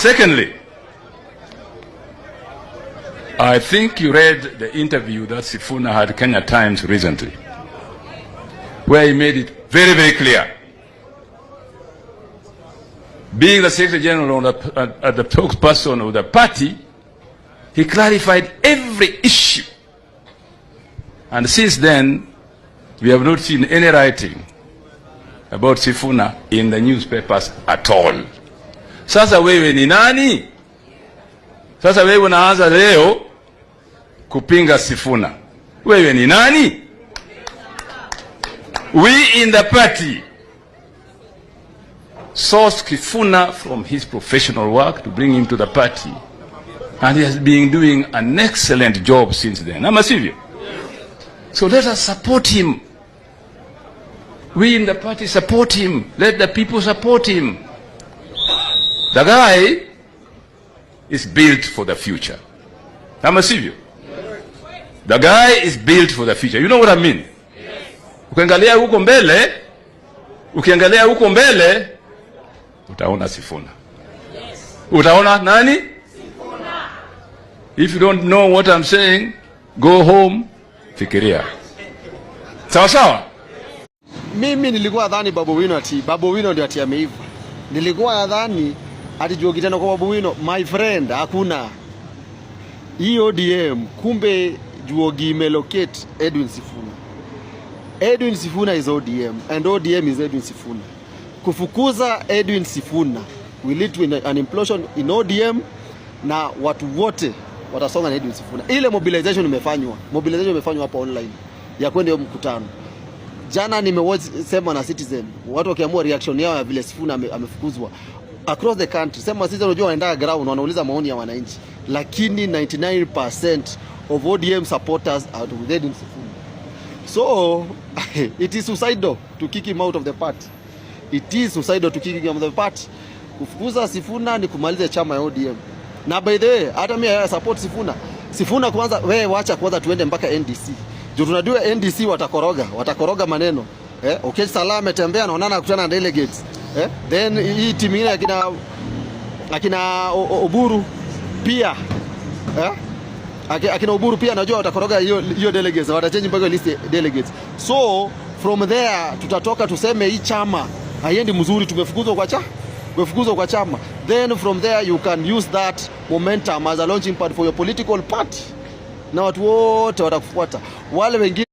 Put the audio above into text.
Secondly, I think you read the interview that Sifuna had Kenya Times recently, where he made it very, very clear. Being the Secretary General at the spokesperson of the party, he clarified every issue. And since then, we have not seen any writing about Sifuna in the newspapers at all. Sasa wewe ni nani? Sasa wewe unaanza leo kupinga Sifuna. Wewe ni nani? We in the party sourced Sifuna from his professional work to bring him to the party. And he has been doing an excellent job since then. Ama sivyo? So let us support him. We in the party support him. Let the people support him. The guy is built for the future. Ama sivyo? The guy is built for the future. You know what I mean? Ukiangalia huko mbele, utaona Sifuna. Utaona nani? Sifuna. If you don't know what I'm saying, go home, fikiria. Sawa sawa? Mimi nilikuwa nadhani Babu Wino ndio ati ameiva. Nilikuwa nadhani ati Juogi tena kwa Babu Wino, my friend, hakuna. Hii ODM, kumbe Juogi imelocate Edwin Sifuna. Edwin Sifuna is ODM and ODM is Edwin Sifuna. Kufukuza Edwin Sifuna will lead to an implosion in ODM na watu wote watasonga na Edwin Sifuna. Ile mobilization imefanywa hapa online ya kwenda mkutano. Jana nimewasema na Citizen, watu wakiamua reaction yao ya vile Sifuna amefukuzwa across the country. Sema Citizen unajua wanaenda ground wanauliza maoni ya wananchi, lakini 99% of ODM supporters are with Edwin Sifuna. So it is suicidal to kick him out of the party. It is suicidal to kick him out of the party. Kufukuza Sifuna ni kumaliza chama ya ODM. Na by the way, hata mimi support Sifuna. Sifuna kwanza, wewe wacha kwanza tuende mpaka NDC. Juu tunajua NDC watakoroga maneno. Okay, Salame tembea naonana kukutana na delegates. Then hii timu nyingine akina Oburu pia. Akina Oburu pia najua watakoroga hiyo delegates, watachange mpaka list delegates. So from there tutatoka tuseme hii chama haiendi mzuri, tumefukuzwa kwa chama. Then from there you can use that momentum as a launching pad for your political party. Na watu wote watakufuata. Wale wengine